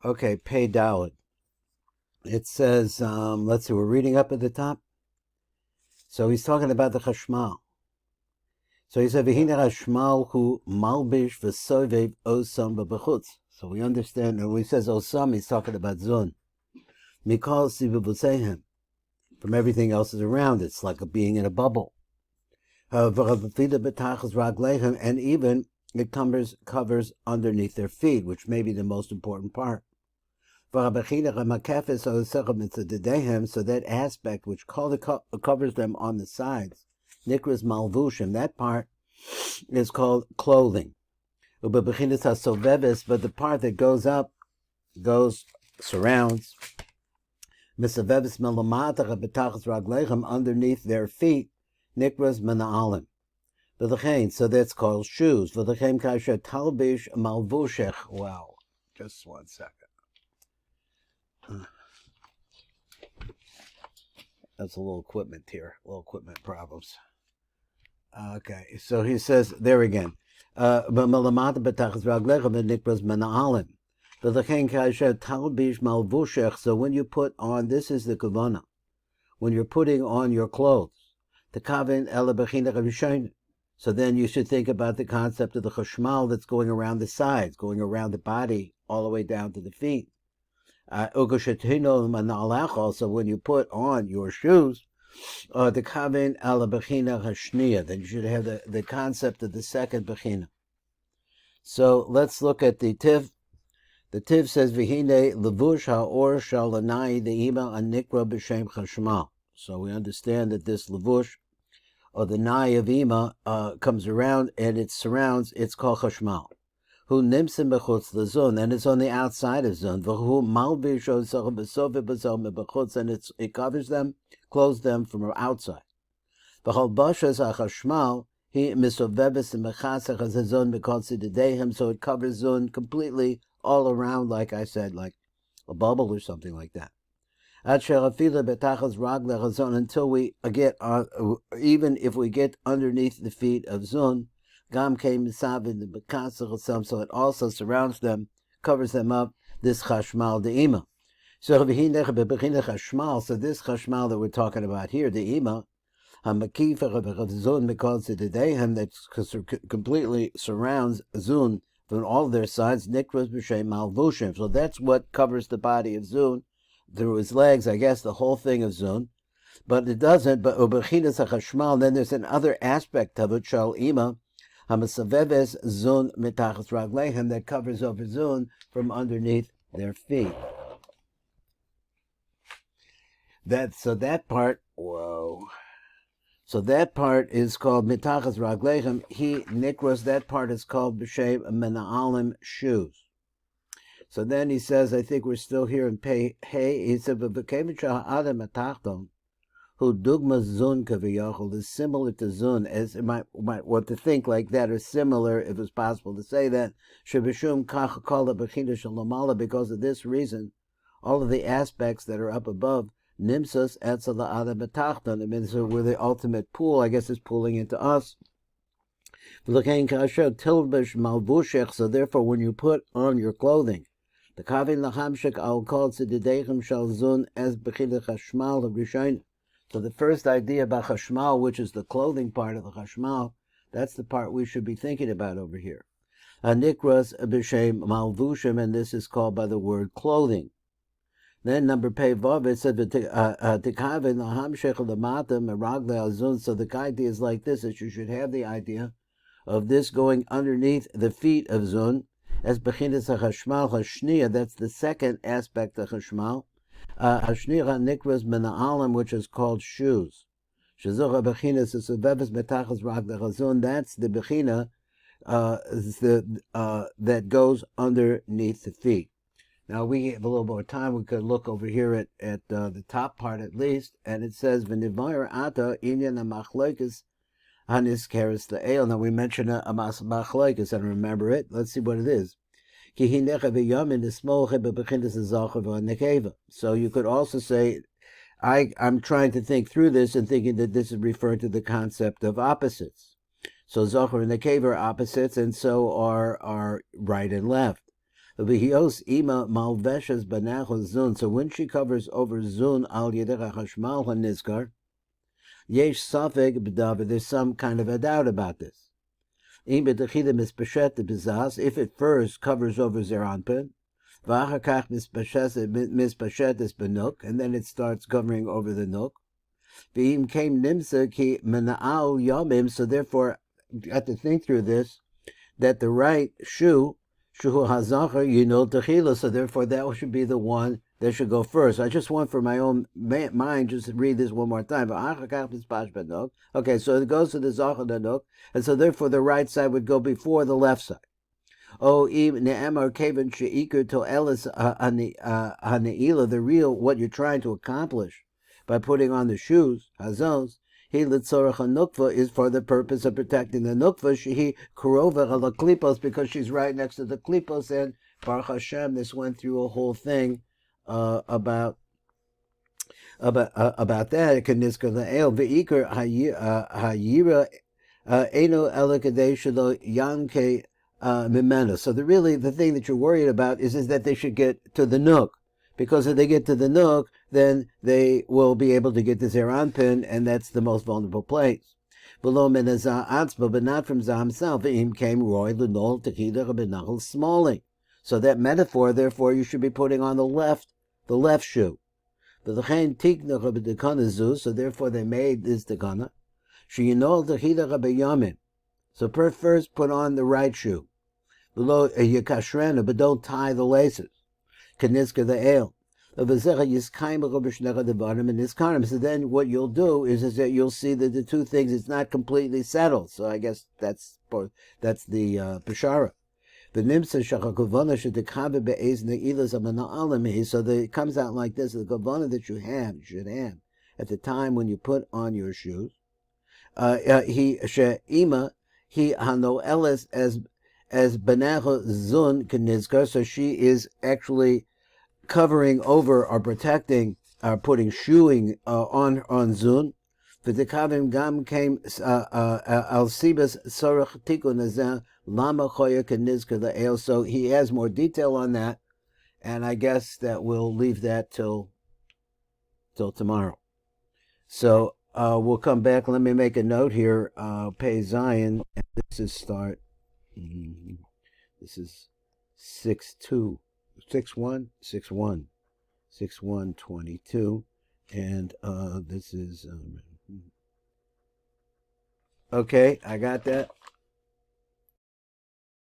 Okay, Pei Dalit. It says, let's see, we're reading up at the top. So he's talking about the Chashmal. So he said, V'hina Chashmal hu malbish v'sovev osam b'bechutz. So we understand, when he says osam, he's talking about zun. Mikol sivavusehem. From everything else is around. It's like a being in a bubble. And even it covers underneath their feet, which may be the most important part. So that aspect which covers them on the sides, nikras malvushim, that part is called clothing. But the part that goes up, surrounds, underneath their feet, nikras menalim. So that's called shoes. Wow, just 1 second. That's a little equipment here, little equipment problems. Okay, so he says there again. So when you put on, this is the kavana, when you're putting on your clothes, so then you should think about the concept of the chashmal that's going around the sides, going around the body, all the way down to the feet. So when you put on your shoes, the kavin ala bechina hashniya, then you should have the concept of the second bechina. So let's look at the tiv. The tiv says v'hine levush ha'or shalanai de'ima anikra b'shem chashmal. So we understand that this levush, or the nai of ima, comes around and it surrounds. It's called chashmal. Who nimsim bechutz lezun, and it's on the outside of zun. V'hu malbish osach b'soveh b'zom bechutz, and it covers them, clothes them from outside. V'chol bashas ha'chashmal he misoveves and mechasach as zun b'kotzidedehem, so it covers zun completely all around, like I said, like a bubble or something like that. Until we get, even if we get underneath the feet of zun, so it also surrounds them, covers them up, this chashmal de'ima. So this chashmal that we're talking about here, de'ima, that completely surrounds zun from all their sides, nikras b'shem malvushim. So that's what covers the body of zun, through his legs, I guess the whole thing of zun. But it doesn't, but ubechinas chashmal, then there's another aspect of it, shal ima, hamasaveves zun mitachas raglehem, that covers over zun from underneath their feet. So that part is called mitachas raglehem. He nikros, that part is called b'shem menalim, shoes. So then he says, I think we're still here in Pei Hey. He said, "V'bekevich ha'adam atachton, who dugma zun kaviyachol, is similar to zun," as it might want to think like that, or similar, if it's possible to say that. Shebishum kach kala b'china shalamala, because of this reason, all of the aspects that are up above, nimsus etzel ha'adam atachton. It means we're the ultimate pool. I guess it's pooling into us. So therefore, when you put on your clothing, the kavin lahamshik al kol tzedidechem shal zun as bechila chashmal of rishayin. So the first idea about chashmal, which is the clothing part of the chashmal, that's the part we should be thinking about over here. Anikras b'shem malvushim, and this is called by the word clothing. Then number pei vav, it said tekavin lahamshik lamata meragle al zun. So the idea is like this: that you should have the idea of this going underneath the feet of zun, as bechinas hachashmal hashniya. That's the second aspect of chashmal. Hashniya nikras menalim, which is called shoes. Shazucha bechinas esuveves metachas ragla chazun. That's the bechina that goes underneath the feet. Now we have a little more time. We could look over here at the top part at least, and it says v'nivayir ata inyan amachloikis hanis keres the ale. Now we mentioned a machlokes, and remember it. Let's see what it is. So you could also say, I'm trying to think through this and thinking that this is referring to the concept of opposites. So Zohar and Nekeva are opposites, and so are right and left. V'hios ima malveshes banachos zun. So when she covers over zun al yedech hachashmal hanizkar, yesh safek b'davar. There's some kind of a doubt about this. If it first covers over zeranpin, and then it starts covering over the nook. So therefore, you have to think through this, that the right shoe, shuhu hazachar, techila, so therefore that should be the one that should go first. I just want for my own mind, just read this one more time. Okay, so it goes to the zachar nook, and so therefore the right side would go before the left side. Oh, ne'emar kevan she'iker to elis haneila, the real, what you're trying to accomplish by putting on the shoes, hazos, he litzorach nukva, is for the purpose of protecting the nukva, shehi kurova ala klipos, because she's right next to the klipos, and Baruch Hashem, this went through a whole thing about that. Kaniska la'el ve'ikar hayira eno elakadesh shelo yanke mimena. So the thing that you're worried about is that they should get to the nook, because if they get to the nook, then they will be able to get the zeranpin, and that's the most vulnerable place. Below menazah atzma, but not from Zah himself. Him came roy lenol techida benachal smalling. So that metaphor, therefore, you should be putting on the left shoe. So therefore they made this tekana. So first put on the right shoe. Below yikashrena, but don't tie the laces. Kaniska the ale. So then what you'll do is that you'll see that the two things, it's not completely settled. So I guess that's the Peshara. So it comes out like this: the kavana that you should have at the time when you put on your shoes. He hano eles as benecho zun kenizkar. So she is actually covering over or protecting, putting shoeing on zun. V'tekavim gam came al sibas sorach tikun azeh lama choya kenizkar le'el. So he has more detail on that, and I guess that we'll leave that till tomorrow. So we'll come back. Let me make a note here. Pei Zion. And this is start. This is 6-2. 6-1-22, and this is okay. I got that.